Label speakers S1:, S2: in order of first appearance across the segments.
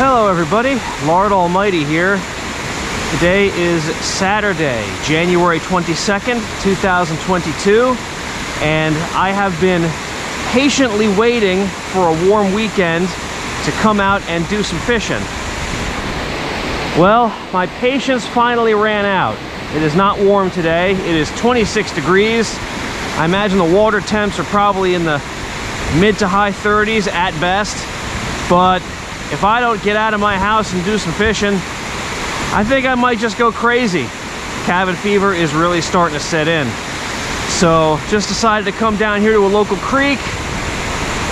S1: Hello everybody, Lord Almighty here. Today is Saturday, January 22nd, 2022, and I have been patiently waiting for a warm weekend to come out and do some fishing. Well, my patience finally ran out. It is not warm today. It is 26 degrees. I imagine the water temps are probably in the mid to high 30s at best, but if I don't get out of my house and do some fishing, I think I might just go crazy. Cabin fever is really starting to set in. So just decided to come down here to a local creek,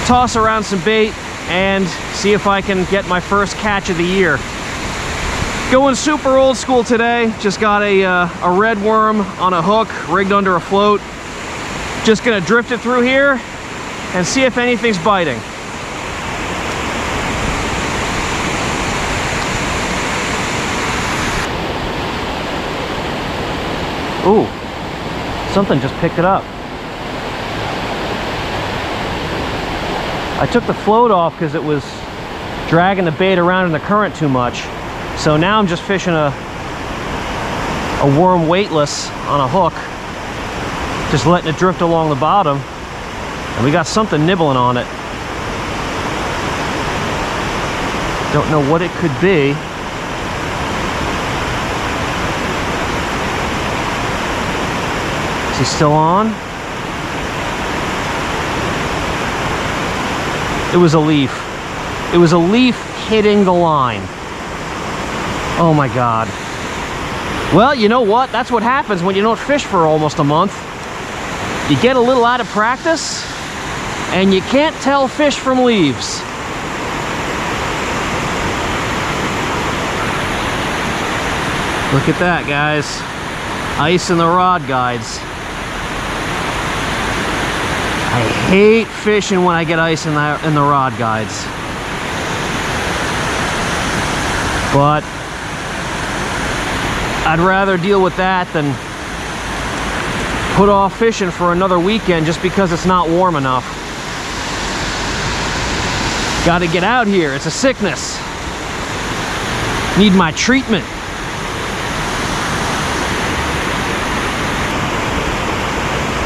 S1: toss around some bait, and see if I can get my first catch of the year. Going super old school today. Just got a red worm on a hook, rigged under a float. Just gonna drift it through here and see if anything's biting. Ooh, something just picked it up. I took the float off because it was dragging the bait around in the current too much. So now I'm just fishing a worm weightless on a hook, just letting it drift along the bottom, and we got something nibbling on it. Don't know what it could be. Is he still on? It was a leaf. It was a leaf hitting the line. Oh my God. Well, you know what? That's what happens when you don't fish for almost a month. You get a little out of practice and you can't tell fish from leaves. Look at that, guys. Ice in the rod guides. I hate fishing when I get ice in the rod guides. But I'd rather deal with that than put off fishing for another weekend just because it's not warm enough. Got to get out here. It's a sickness. Need my treatment.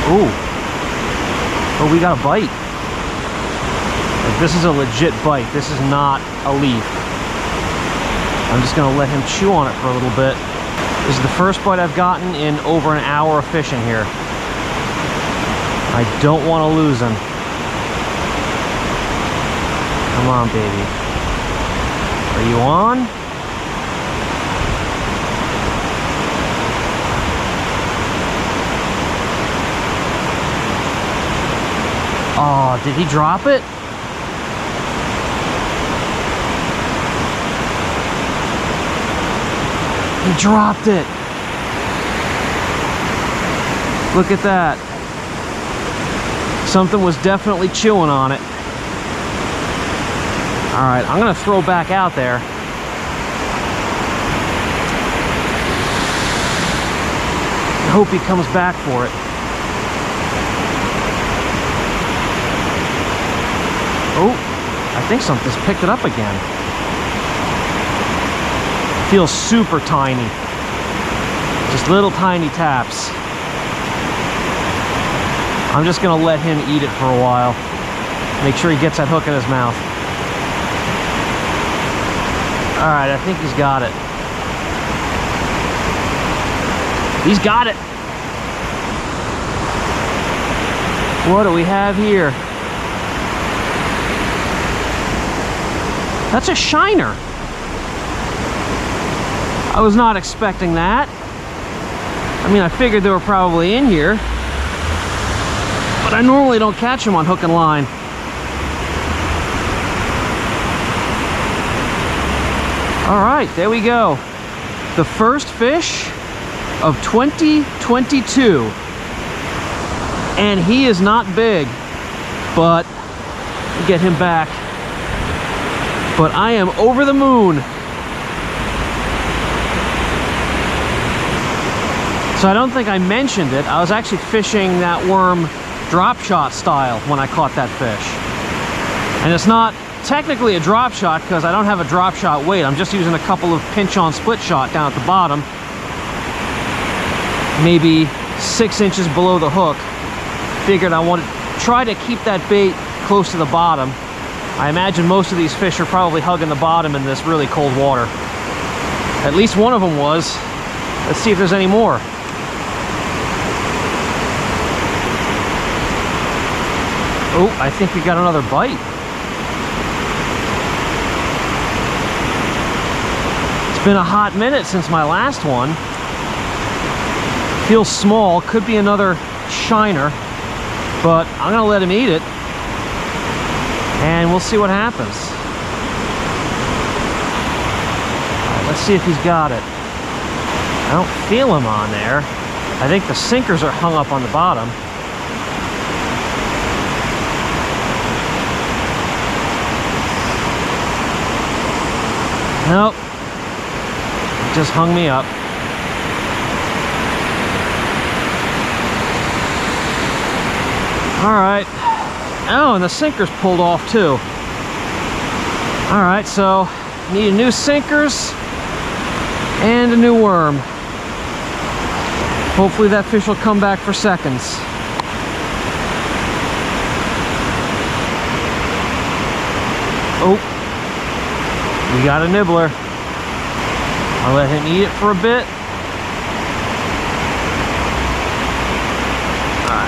S1: Ooh. Oh, we got a bite. Like, this is a legit bite. This is not a leaf. I'm just gonna let him chew on it for a little bit. This is the first bite I've gotten in over an hour of fishing here. I don't want to lose him. Come on, baby. Are you on? Oh, did he drop it? He dropped it. Look at that. Something was definitely chewing on it. All right, I'm gonna throw back out there. I hope he comes back for it. Oh, I think something's picked it up again. Feels super tiny. Just little tiny taps. I'm just gonna let him eat it for a while. Make sure he gets that hook in his mouth. All right, I think he's got it. He's got it. What do we have here? That's a shiner. I was not expecting that. I mean, I figured they were probably in here, but I normally don't catch them on hook and line. All right, there we go. The first fish of 2022. And he is not big, but get him back. But I am over the moon. So I don't think I mentioned it. I was actually fishing that worm drop shot style when I caught that fish. And it's not technically a drop shot because I don't have a drop shot weight. I'm just using a couple of pinch on split shot down at the bottom, maybe 6 inches below the hook. Figured I want to try to keep that bait close to the bottom. I imagine most of these fish are probably hugging the bottom in this really cold water. At least one of them was. Let's see if there's any more. Oh, I think we got another bite. It's been a hot minute since my last one. Feels small, could be another shiner, but I'm gonna let him eat it and we'll see what happens. All right, let's see if he's got it. I don't feel him on there. I think the sinkers are hung up on the bottom. Nope, it just hung me up. All right. Oh, and the sinker's pulled off too. All right, so need new sinkers and a new worm. Hopefully that fish will come back for seconds. Oh, we got a nibbler. I'll let him eat it for a bit.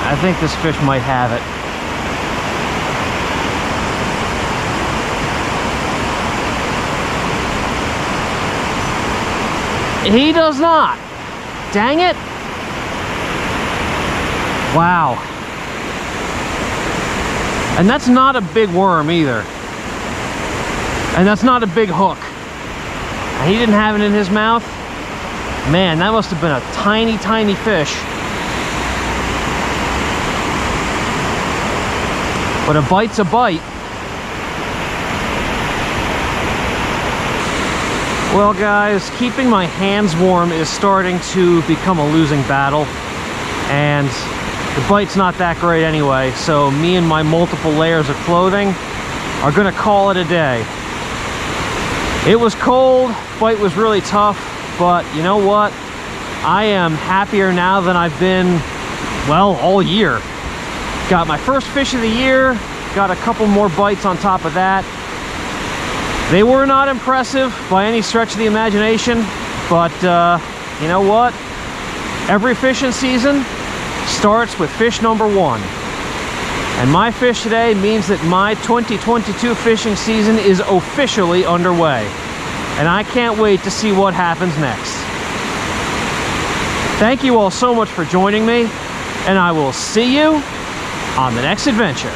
S1: I think this fish might have it. He does not. Dang it. Wow. And that's not a big worm either. And that's not a big hook. And he didn't have it in his mouth. Man, that must have been a tiny, tiny fish. But a bite's a bite. Well guys, keeping my hands warm is starting to become a losing battle. And the bite's not that great anyway, so me and my multiple layers of clothing are gonna call it a day. It was cold, bite was really tough, but you know what? I am happier now than I've been, well, all year. Got my first fish of the year, got a couple more bites on top of that. They were not impressive by any stretch of the imagination, but you know what? Every fishing season starts with fish number one. And my fish today means that my 2022 fishing season is officially underway. And I can't wait to see what happens next. Thank you all so much for joining me, and I will see you on the next adventure.